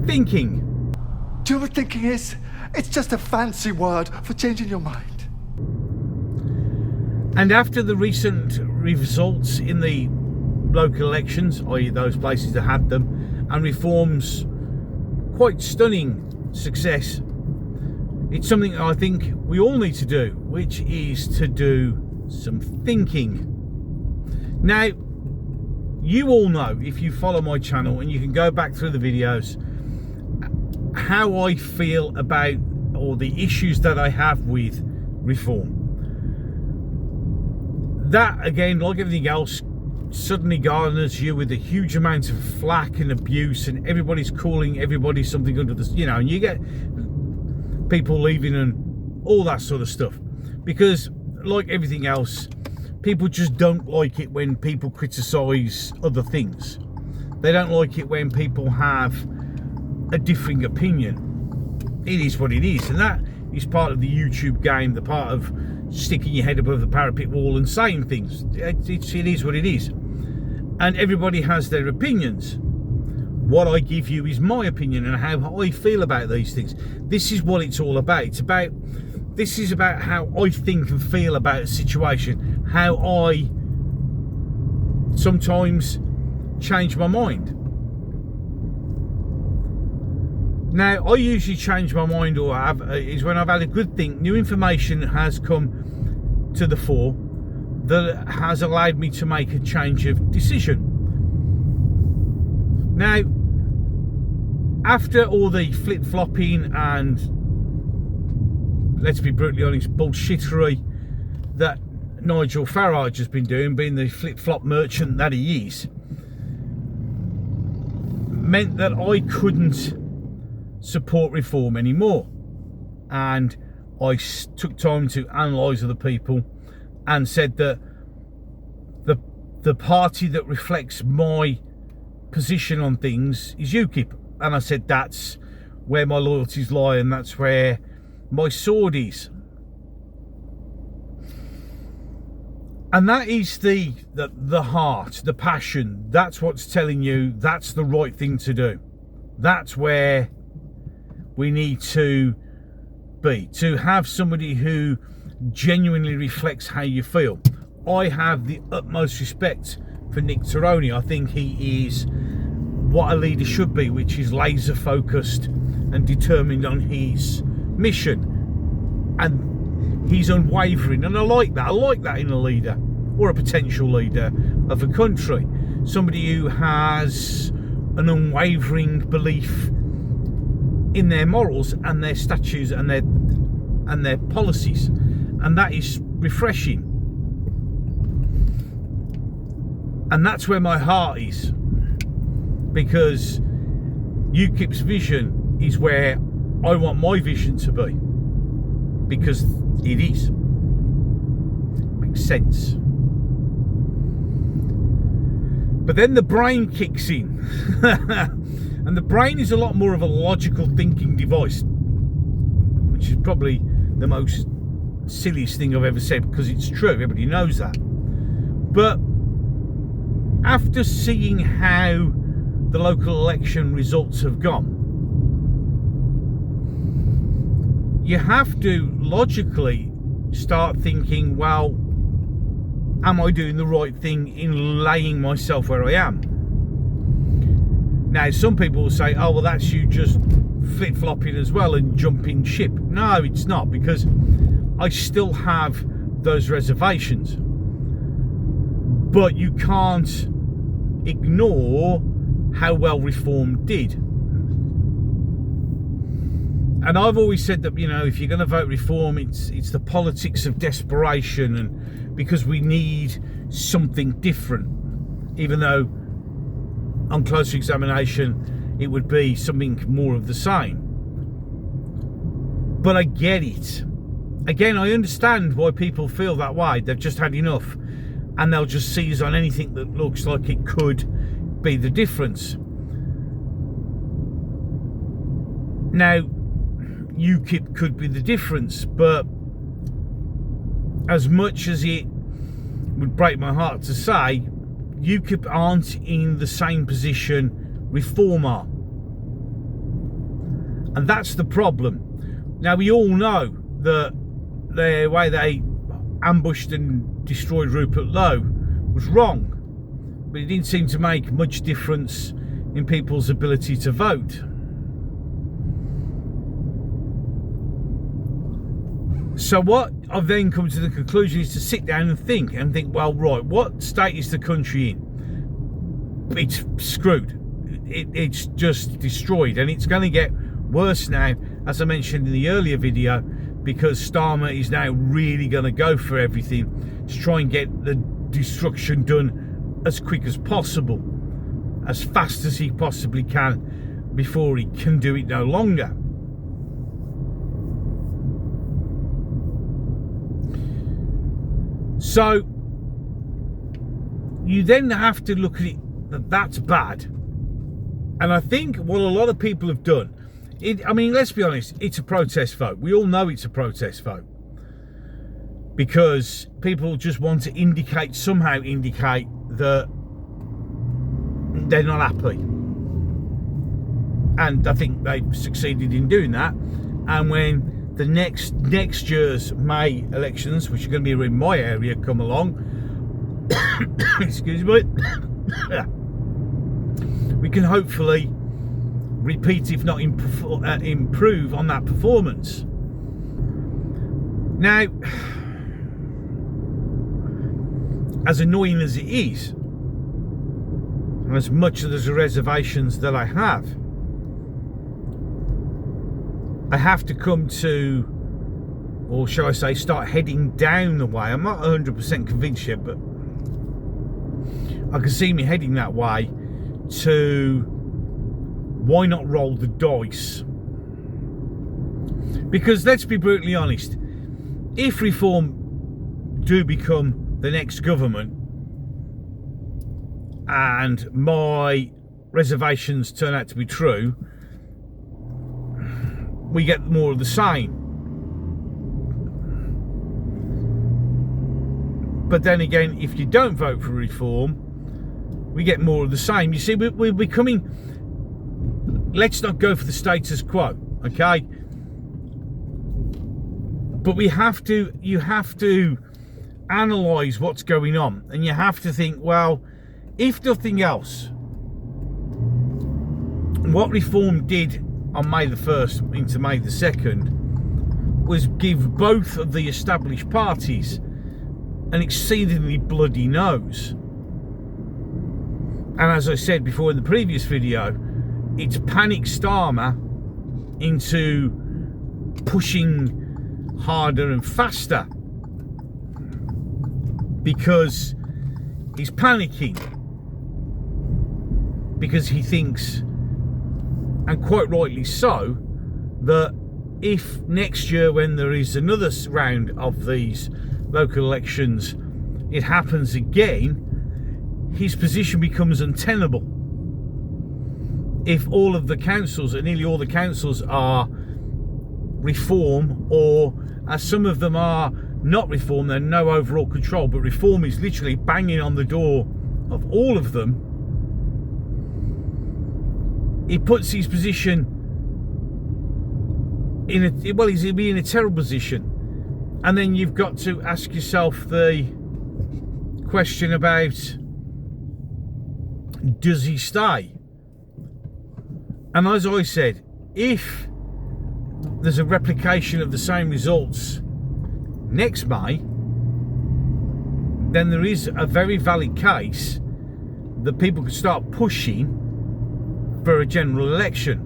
thinking. Do you know what thinking is? It's just a fancy word for changing your mind. And after the recent results in the local elections, i.e. those places that had them, and Reform's quite stunning success, it's something I think we all need to do, which is to do some thinking. Now, you all know, if you follow my channel, and you can go back through the videos, how I feel about, or the issues that I have with Reform. That, again, like everything else, suddenly garners you with a huge amount of flack and abuse, and everybody's calling everybody something under the, and you get people leaving and all that sort of stuff. Because, like everything else, people just don't like it when people criticise other things. They don't like it when people have a differing opinion. It is what it is, and that is part of the YouTube game, the part of sticking your head above the parapet wall and saying things. It is what it is, and everybody has their opinions. What I give you is my opinion and how I feel about these things. This is what it's all about. This is about how I think and feel about a situation, how I sometimes change my mind. Now, I usually change my mind, is when I've had a good think, new information has come to the fore that has allowed me to make a change of decision. Now, after all the flip-flopping and, let's be brutally honest, bullshittery that Nigel Farage has been doing, being the flip-flop merchant that he is, meant that I couldn't support Reform anymore, and I took time to analyse other people and said that the party that reflects my position on things is UKIP, and I said that's where my loyalties lie and that's where my sword is, and that is the heart, the passion. That's what's telling you that's the right thing to do. That's where we need to be, to have somebody who genuinely reflects how you feel. I have the utmost respect for Nick Taroney. I think he is what a leader should be, which is laser focused and determined on his mission, and he's unwavering, and I like that in a leader or a potential leader of a country. Somebody who has an unwavering belief in their morals and their statutes and their policies, and that is refreshing, and that's where my heart is, because UKIP's vision is where I want my vision to be, because it is. Makes sense. But then the brain kicks in. And the brain is a lot more of a logical thinking device, which is probably the most silliest thing I've ever said, because it's true, everybody knows that. But after seeing how the local election results have gone, you have to logically start thinking, well, am I doing the right thing in laying myself where I am? Now, some people will say, oh, well, that's you just flip-flopping as well and jumping ship. No, it's not, because I still have those reservations. But you can't ignore how well Reform did. And I've always said that, if you're going to vote Reform, it's the politics of desperation, and because we need something different, even though on closer examination it would be something more of the same. But I get it. Again, I understand why people feel that way. They've just had enough, and they'll just seize on anything that looks like it could be the difference. Now, UKIP could be the difference, but as much as it would break my heart to say, UKIP aren't in the same position Reform are. And that's the problem. Now, we all know that the way they ambushed and destroyed Rupert Lowe was wrong, but it didn't seem to make much difference in people's ability to vote. So what I've then come to the conclusion is to sit down and think, well, right, what state is the country in? It's screwed. It's just destroyed, and it's going to get worse now, as I mentioned in the earlier video, because Starmer is now really going to go for everything to try and get the destruction done as quick as possible, as fast as he possibly can, before he can do it no longer. So you then have to look at it that that's bad. And I think what a lot of people have done, I mean, let's be honest, it's a protest vote. We all know it's a protest vote, because people just want to somehow indicate that they're not happy. And I think they've succeeded in doing that. And when the next year's May elections, which are going to be in my area, come along, excuse me, we can hopefully repeat, if not improve on that performance. Now, as annoying as it is, and as much as the reservations that I have to come to, or shall I say, start heading down the way. I'm not 100% convinced yet, but I can see me heading that way to, why not roll the dice? Because let's be brutally honest, if Reform do become the next government and my reservations turn out to be true, we get more of the same. But then again, if you don't vote for Reform, we get more of the same. You see, we're becoming, let's not go for the status quo, okay? But you have to analyse what's going on, and you have to think, well, if nothing else, what Reform did on May the 1st into May the 2nd was give both of the established parties an exceedingly bloody nose. And as I said before in the previous video, it's panicked Starmer into pushing harder and faster, because he's panicking, because he thinks, and quite rightly so, that if next year, when there is another round of these local elections, it happens again, his position becomes untenable. If all of the councils, and nearly all the councils, are Reform, or as some of them are not Reform, they're no overall control, but Reform is literally banging on the door of all of them, he puts his position in a, well, he'll be in a terrible position. And then you've got to ask yourself the question about, does he stay? And as I said, if there's a replication of the same results next May, then there is a very valid case that people could start pushing for a general election.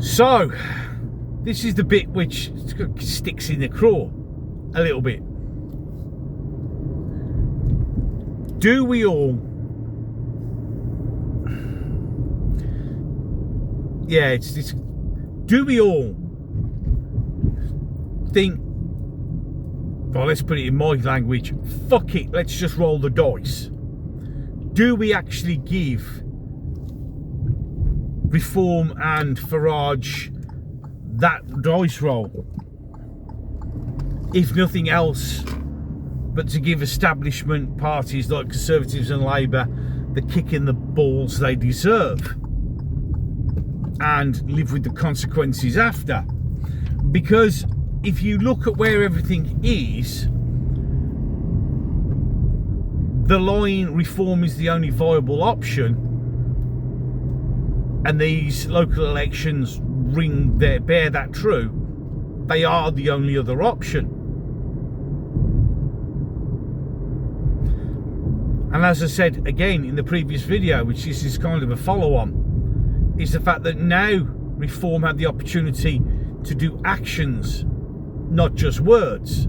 So this is the bit which sticks in the craw a little bit. Do we all, yeah, it's do we all think, well, let's put it in my language, fuck it, let's just roll the dice? Do we actually give Reform and Farage that dice roll, if nothing else but to give establishment parties like Conservatives and Labour the kick in the balls they deserve and live with the consequences after. Because if you look at where everything is, the line reform is the only viable option, and these local elections bear that true. They are the only other option. And as I said again in the previous video, which this is kind of a follow-on, is the fact that now Reform had the opportunity to do actions, not just words.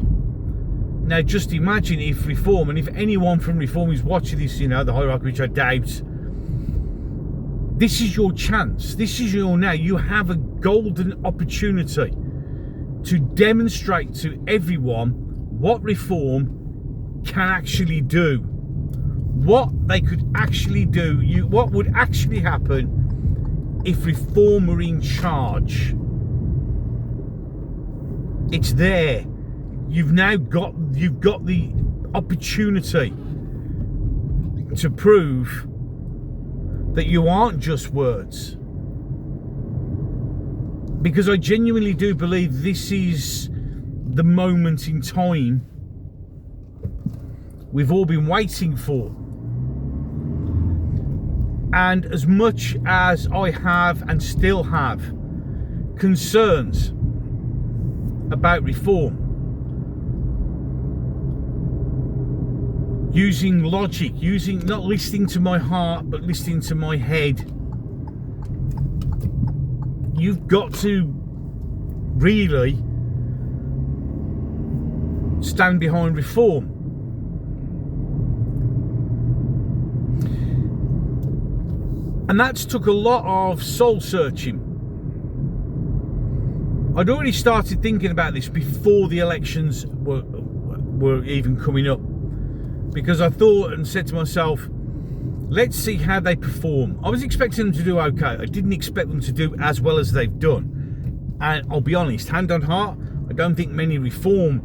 Now just imagine if Reform, and if anyone from Reform is watching this, the hierarchy, which I doubt, this is your chance. This is your now. You have a golden opportunity to demonstrate to everyone what Reform can actually do, what they could actually do, what would actually happen if Reform were in charge. It's there. You've got the opportunity to prove that you aren't just words. Because I genuinely do believe this is the moment in time we've all been waiting for. And as much as I have and still have concerns about Reform, using logic, not listening to my heart but listening to my head, you've got to really stand behind Reform. And that's took a lot of soul searching. I'd already started thinking about this before the elections were even coming up, because I thought and said to myself, let's see how they perform. I was expecting them to do okay. I didn't expect them to do as well as they've done. And I'll be honest, hand on heart, I don't think many Reform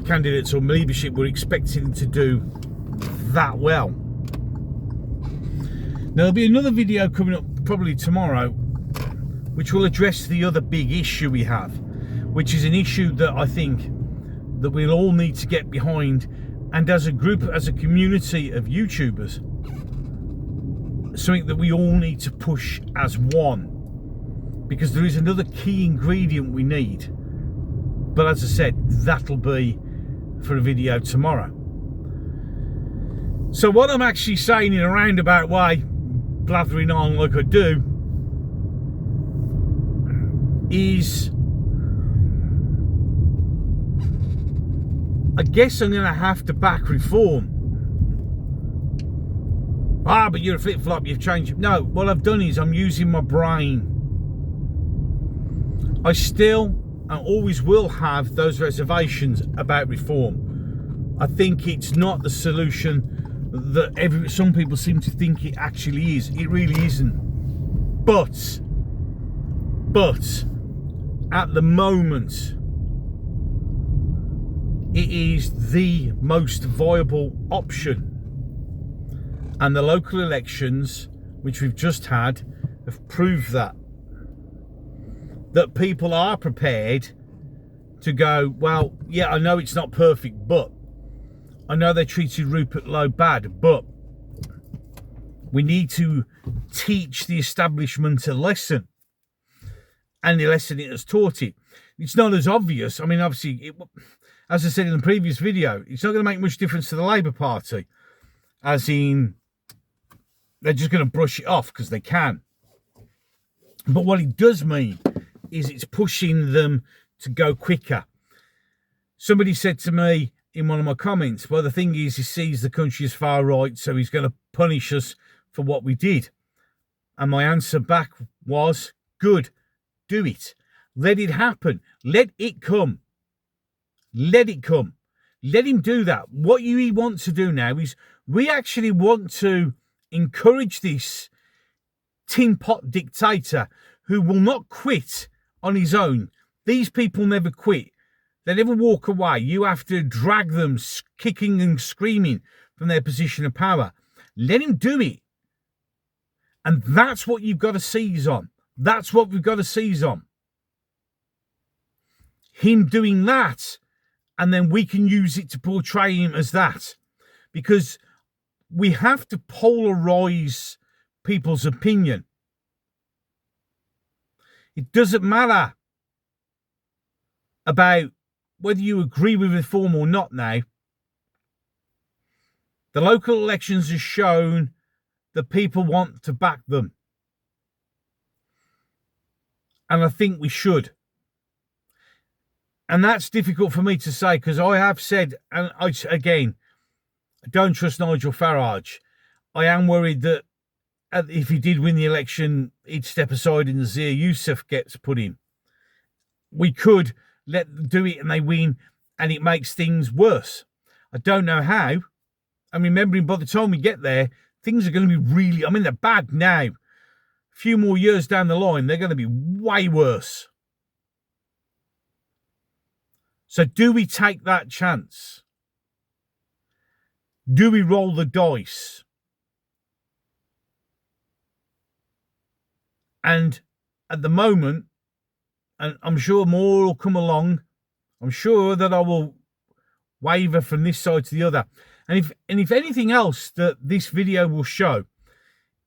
candidates or leadership were expecting them to do that well. Now, there'll be another video coming up probably tomorrow, which will address the other big issue we have, which is an issue that I think that we'll all need to get behind, and as a group, as a community of YouTubers, something that we all need to push as one, because there is another key ingredient we need. But as I said, that'll be for a video tomorrow. So what I'm actually saying in a roundabout way, blathering on like I do, is I guess I'm going to have to back Reform. But you're a flip-flop, you've changed. No, what I've done is I'm using my brain. I still and always will have those reservations about Reform. I think it's not the solution that some people seem to think it actually is. It really isn't. But at the moment, it is the most viable option. And the local elections, which we've just had, have proved that people are prepared to go, well, yeah, I know it's not perfect, but I know they treated Rupert Lowe bad, but we need to teach the establishment a lesson. And the lesson it has taught it. It's not as obvious. I mean, obviously, as I said in the previous video, it's not going to make much difference to the Labour Party. As in, they're just going to brush it off because they can. But what it does mean is it's pushing them to go quicker. Somebody said to me in one of my comments, well, the thing is, he sees the country as far right, so he's going to punish us for what we did. And my answer back was, good, do it. Let it happen. Let it come. Let it come. Let him do that. What we want to do now is we actually want to encourage this tin pot dictator who will not quit on his own. These people never quit. They never walk away. You have to drag them kicking and screaming from their position of power. Let him do it. And that's what you've got to seize on. That's what we've got to seize on. Him doing that, and then we can use it to portray him as that. Because we have to polarize people's opinion. It doesn't matter about whether you agree with reform or not now. The local elections have shown that people want to back them. And I think we should. And that's difficult for me to say, because I have said, and I don't trust Nigel Farage. I am worried that if he did win the election, he'd step aside and Nazir Youssef gets put in. We could let them do it and they win, and it makes things worse. I don't know how. I'm remembering by the time we get there, things are going to be really, they're bad now. A few more years down the line, they're going to be way worse. So do we take that chance? Do we roll the dice? And at the moment, and I'm sure more will come along, I'm sure that I will waver from this side to the other. And if anything else that this video will show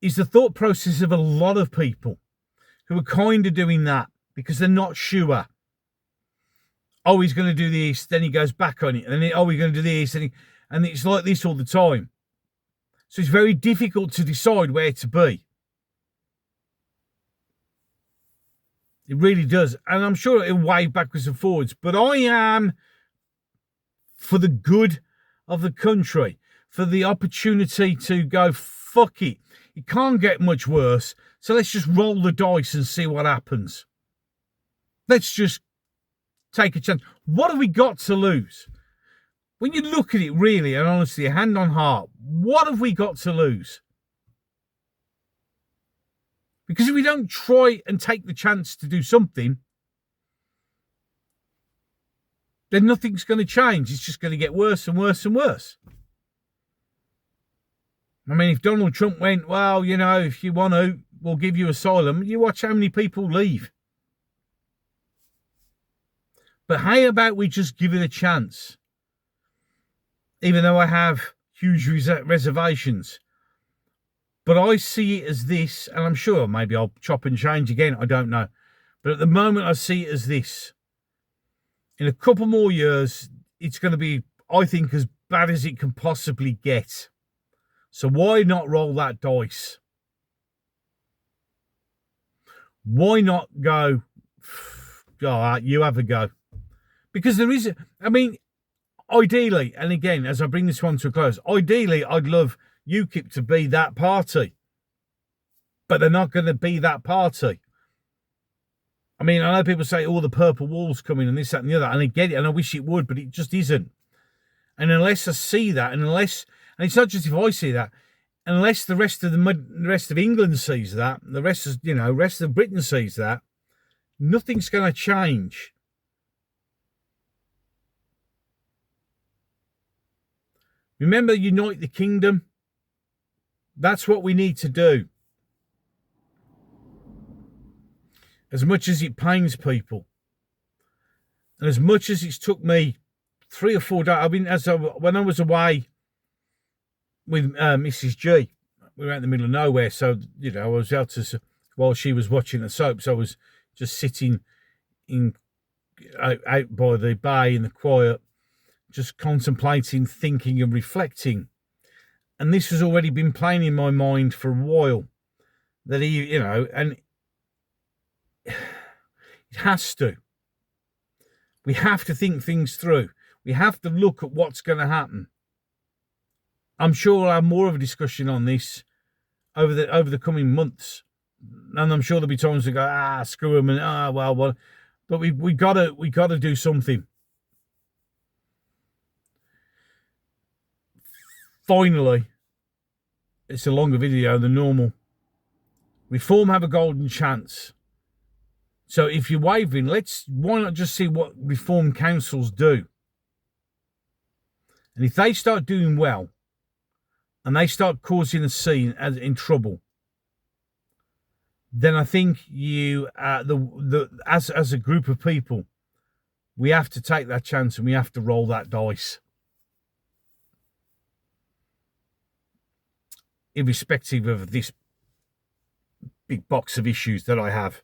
is the thought process of a lot of people who are kind of doing that because they're not sure. Oh, he's going to do this, then he goes back on it. And then, oh, we're going to do this. And it's like this all the time. So it's very difficult to decide where to be. It really does. And I'm sure it'll wave backwards and forwards. But I am for the good of the country, for the opportunity to go, fuck it. It can't get much worse. So let's just roll the dice and see what happens. Let's just take a chance. What have we got to lose? When you look at it really and honestly, hand on heart, what have we got to lose? Because if we don't try and take the chance to do something, then nothing's going to change. It's just going to get worse and worse and worse. If Donald Trump went, well, if you want to, we'll give you asylum, you watch how many people leave. But how about we just give it a chance? Even though I have huge reservations. But I see it as this, and I'm sure maybe I'll chop and change again, I don't know. But at the moment I see it as this. In a couple more years, it's going to be, I think, as bad as it can possibly get. So why not roll that dice? Why not go, oh, you have a go? Because there is, ideally, and again, as I bring this one to a close, ideally, I'd love UKIP to be that party. But they're not going to be that party. I know people say, oh, the purple wall's coming and this, that and the other. And I get it, and I wish it would, but it just isn't. And unless I see that, and it's not just if I see that, unless the rest of England sees that, the rest of Britain sees that, nothing's going to change. Remember, unite the kingdom. That's what we need to do. As much as it pains people, and as much as it's took me 3 or 4 days. When I was away with Mrs. G, we were out in the middle of nowhere, so I was out to, while she was watching the soaps, I was just sitting out by the bay in the quiet, just contemplating, thinking and reflecting. And this has already been playing in my mind for a while. That and it has to. We have to think things through. We have to look at what's going to happen. I'm sure we'll have more of a discussion on this over the coming months. And I'm sure there'll be times we go, screw them, and well. But we gotta do something. Finally, it's a longer video than normal. Reform have a golden chance. So if you're wavering, why not just see what reform councils do? And if they start doing well, and they start causing a scene in trouble, then I think you, as a group of people, we have to take that chance and we have to roll that dice, irrespective of this big box of issues that I have,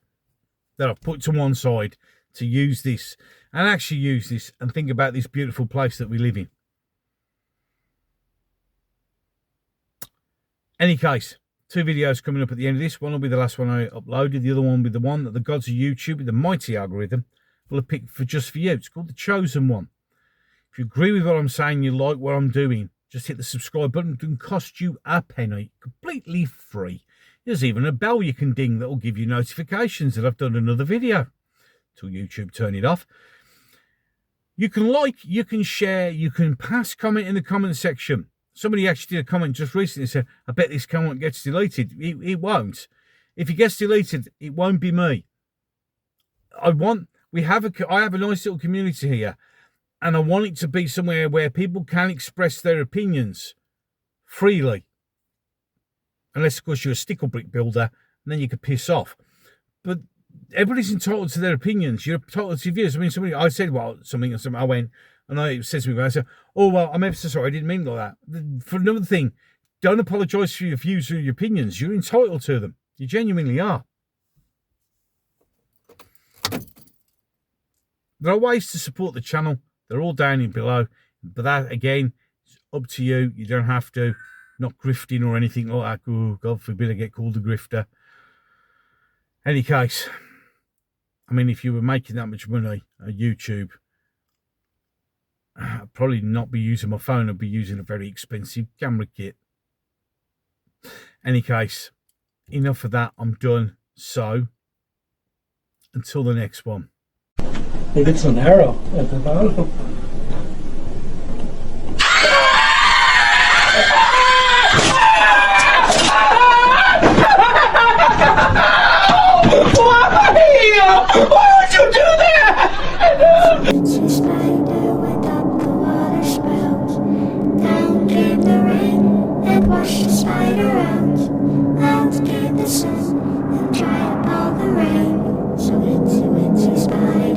that I've put to one side to use this and actually use this and think about this beautiful place that we live in. Any case, 2 videos coming up at the end of this. One will be the last one I uploaded. The other one will be the one that the gods of YouTube, the mighty algorithm, will have picked for just for you. It's called The Chosen One. If you agree with what I'm saying, you like what I'm doing, just hit the subscribe button. It doesn't cost you a penny. Completely free. There's even a bell you can ding that will give you notifications that I've done another video. Till YouTube turn it off. You can like, you can share, you can pass comment in the comment section. Somebody actually did a comment just recently and said, I bet this comment gets deleted. It won't. If it gets deleted, it won't be me. I have a nice little community here, and I want it to be somewhere where people can express their opinions freely. Unless, of course, you're a stickle brick builder, and then you could piss off. But everybody's entitled to their opinions. You're entitled to your views. I mean, I said, well, something, I went, and it says to me, I said, oh, well, I'm ever so sorry. I didn't mean like that. For another thing, don't apologise for your views or your opinions. You're entitled to them. You genuinely are. There are ways to support the channel. They're all down in below. But that, again, is up to you. You don't have to. Not grifting or anything like that. Oh, God forbid I get called a grifter. Any case, I mean, if you were making that much money on YouTube, I'd probably not be using my phone. I'd be using a very expensive camera kit. Any case, enough of that. I'm done. So, until the next one. If it's an arrow at the bottom. Why would you do that? It's a spider without the water spouts. Down came the rain and washed the spider out. Out came the sun and dried up all the rain. So itsy witsy spider.